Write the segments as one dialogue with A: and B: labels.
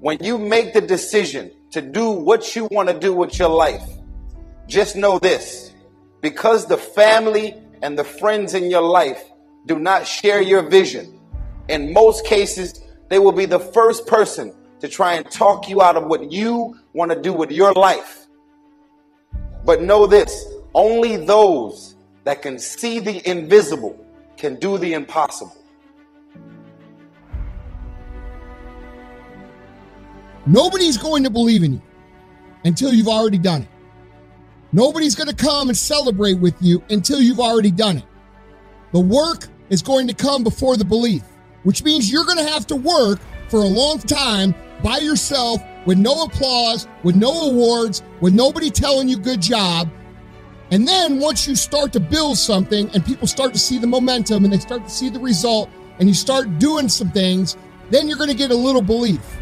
A: when you make the decision to do what you want to do with your life, just know this: because the family and the friends in your life do not share your vision, in most cases, they will be the first person to try and talk you out of what you want to do with your life. But know this: only those that can see the invisible can do the impossible.
B: Nobody's going to believe in you until you've already done it. Nobody's going to come and celebrate with you until you've already done it. The work is going to come before the belief, which means you're going to have to work for a long time by yourself, with no applause, with no awards, with nobody telling you good job. And then once you start to build something and people start to see the momentum and they start to see the result and you start doing some things, then you're going to get a little belief.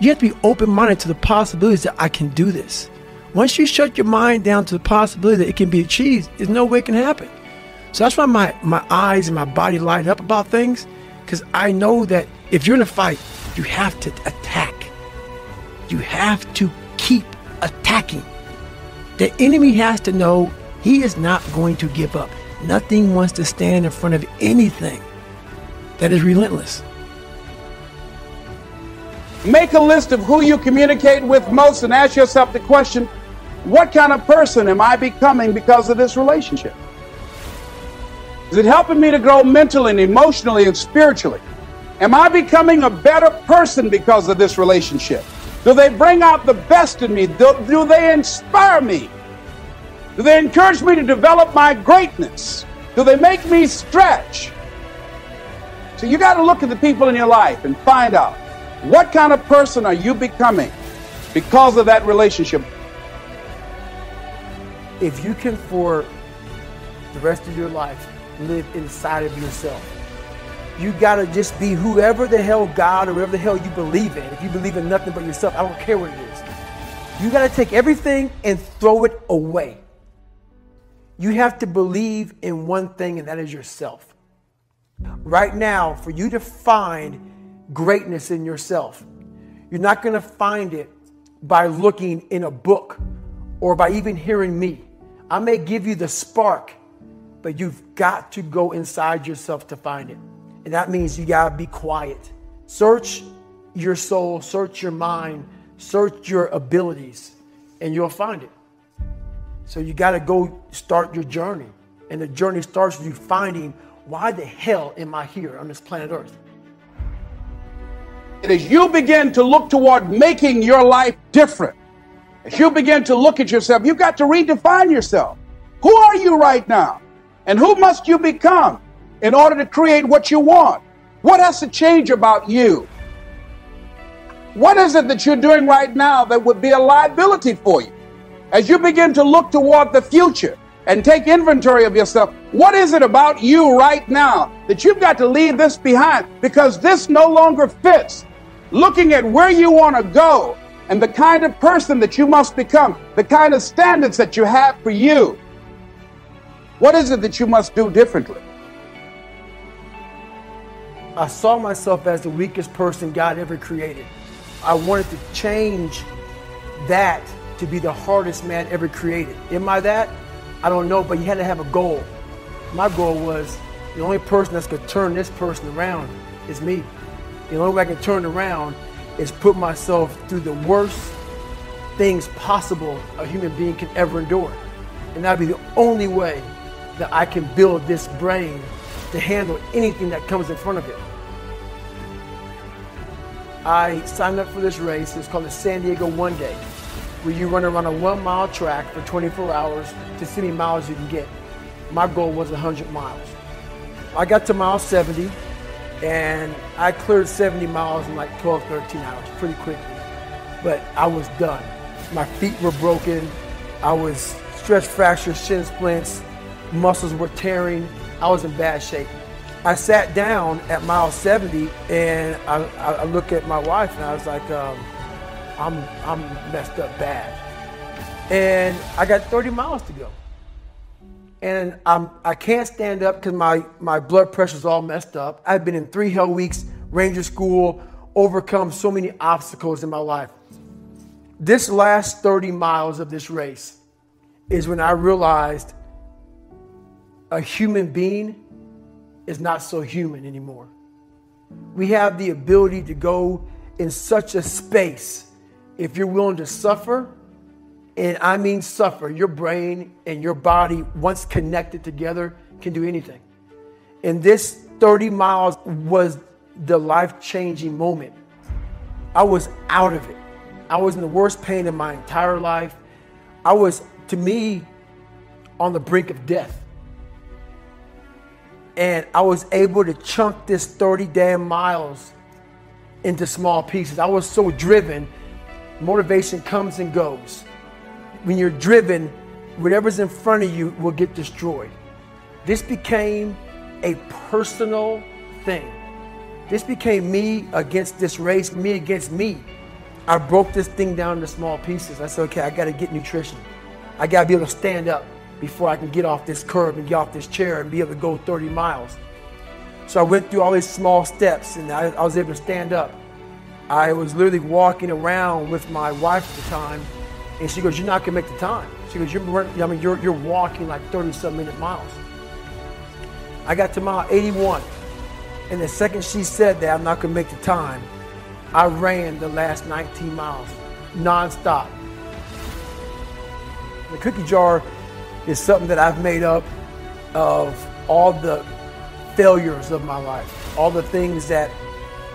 C: You have to be open-minded to the possibilities that I can do this. Once you shut your mind down to the possibility that it can be achieved, there's no way it can happen. So that's why my eyes and my body light up about things, because I know that if you're in a fight, you have to attack. You have to keep attacking. The enemy has to know he is not going to give up. Nothing wants to stand in front of anything that is relentless.
D: Make a list of who you communicate with most and ask yourself the question, what kind of person am I becoming because of this relationship? Is it helping me to grow mentally and emotionally and spiritually? Am I becoming a better person because of this relationship? Do they bring out the best in me? Do they inspire me? Do they encourage me to develop my greatness? Do they make me stretch? So you got to look at the people in your life and find out, what kind of person are you becoming because of that relationship?
C: If you can, for the rest of your life, live inside of yourself, you gotta just be whoever the hell God or whatever the hell you believe in. If you believe in nothing but yourself, I don't care what it is. You gotta take everything and throw it away. You have to believe in one thing, and that is yourself. Right now, for you to find greatness in yourself, you're not gonna find it by looking in a book or by even hearing me. I may give you the spark, but you've got to go inside yourself to find it. And that means you gotta be quiet. Search your soul, search your mind, search your abilities, and you'll find it. So you gotta go start your journey. And the journey starts with you finding, why the hell am I here on this planet Earth?
D: As you begin to look toward making your life different, as you begin to look at yourself, you've got to redefine yourself. Who are you right now? And who must you become in order to create what you want? What has to change about you? What is it that you're doing right now that would be a liability for you? As you begin to look toward the future and take inventory of yourself, what is it about you right now that you've got to leave this behind because this no longer fits? Looking at where you want to go and the kind of person that you must become, the kind of standards that you have for you. What is it that you must do differently?
C: I saw myself as the weakest person God ever created. I wanted to change that to be the hardest man ever created. Am I that? I don't know, but you had to have a goal. My goal was, the only person that's going to turn this person around is me. The only way I can turn it around is put myself through the worst things possible a human being can ever endure. And that'd be the only way that I can build this brain to handle anything that comes in front of it. I signed up for this race. It's called the San Diego One Day, where you run around a 1 mile track for 24 hours to see how many miles you can get. My goal was 100 miles. I got to mile 70 and I cleared 70 miles in like 12, 13 hours pretty quickly. But I was done. My feet were broken. I was stress fractures, shin splints, muscles were tearing. I was in bad shape. I sat down at mile 70 and I look at my wife and I was like, I'm messed up bad. And I got 30 miles to go. And I can't stand up because my blood pressure's all messed up. I've been in 3 hell weeks, Ranger school, overcome so many obstacles in my life. This last 30 miles of this race is when I realized a human being is not so human anymore. We have the ability to go in such a space if you're willing to suffer, and I mean suffer. Your brain and your body, once connected together, can do anything. And this 30 miles was the life-changing moment. I was out of it. I was in the worst pain of my entire life. I was, to me, on the brink of death. And I was able to chunk this 30 damn miles into small pieces. I was so driven. Motivation comes and goes. When you're driven, whatever's in front of you will get destroyed. This became a personal thing. This became me against this race, me against me. I broke this thing down into small pieces. I said, okay, I got to get nutrition. I got to be able to stand up before I can get off this curb and get off this chair and be able to go 30 miles. So I went through all these small steps, and I was able to stand up. I was literally walking around with my wife at the time, and she goes, "You're not gonna make the time." She goes, "You're walking like 30-some-minute miles." I got to mile 81, and the second she said that I'm not gonna make the time, I ran the last 19 miles, nonstop. The cookie jar is something that I've made up of all the failures of my life, all the things that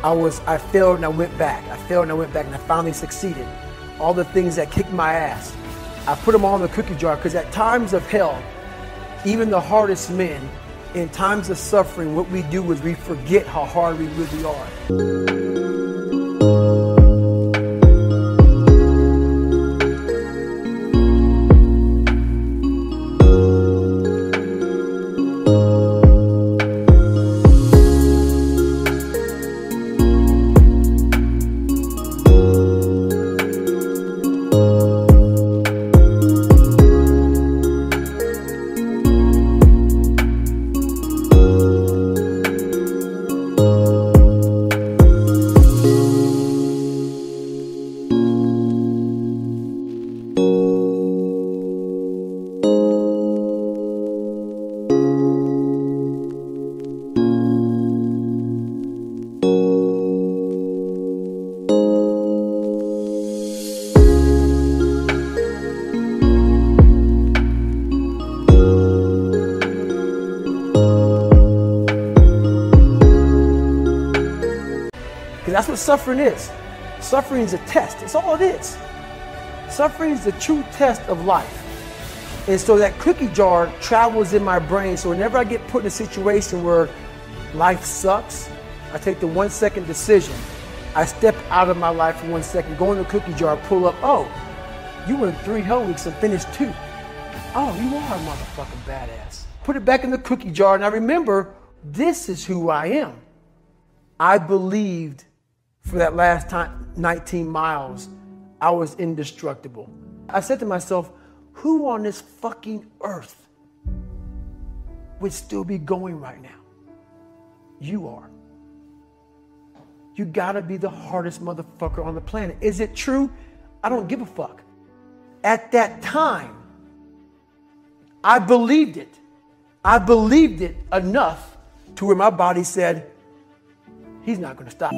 C: I failed and I went back. I failed and I went back and I finally succeeded. All the things that kicked my ass, I put them all in the cookie jar, because at times of hell, even the hardest men, in times of suffering, what we do is we forget how hard we really are. That's what suffering is. Suffering is a test. It's all it is. Suffering is the true test of life. And so that cookie jar travels in my brain. So whenever I get put in a situation where life sucks, I take the 1 second decision. I step out of my life for 1 second, go in the cookie jar, pull up. Oh, you went 3 hell weeks and finished 2. Oh, you are a motherfucking badass. Put it back in the cookie jar, and I remember, this is who I am. I believed for that last 19 miles, I was indestructible. I said to myself, who on this fucking earth would still be going right now? You are. You gotta be the hardest motherfucker on the planet. Is it true? I don't give a fuck. At that time, I believed it. I believed it enough to where my body said, he's not gonna stop.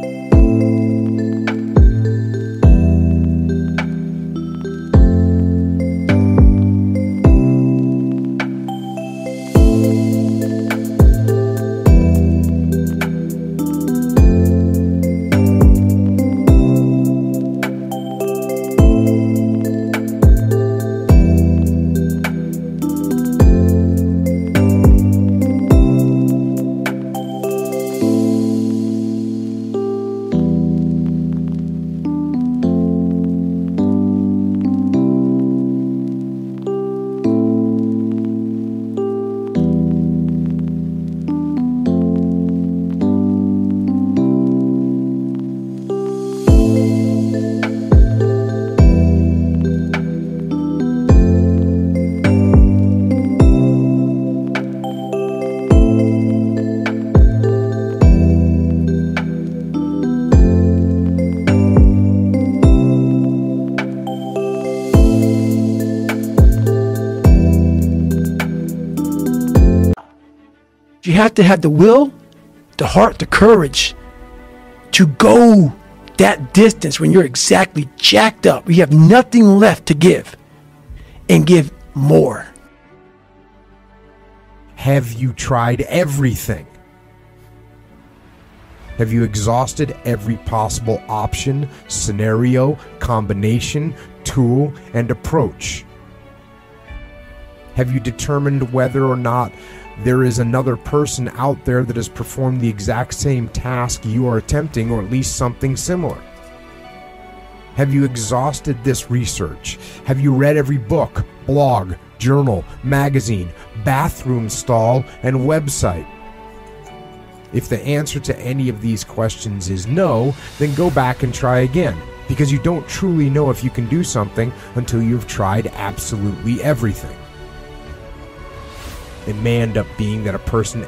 C: You have to have the will, the heart, the courage to go that distance when you're exactly jacked up. You have nothing left to give, and give more.
E: Have you tried everything? Have you exhausted every possible option, scenario, combination, tool, and approach? Have you determined whether or not there is another person out there that has performed the exact same task you are attempting, or at least something similar? Have you exhausted this research? Have you read every book, blog, journal, magazine, bathroom stall, and website? If the answer to any of these questions is no, then go back and try again, because you don't truly know if you can do something until you've tried absolutely everything. It may end up being that a person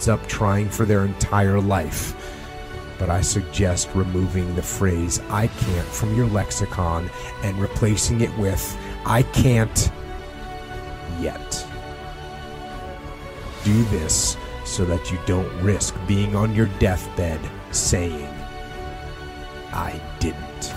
E: up trying for their entire life. But I suggest removing the phrase "I can't" from your lexicon and replacing it with "I can't yet." Do this so that you don't risk being on your deathbed saying, "I didn't."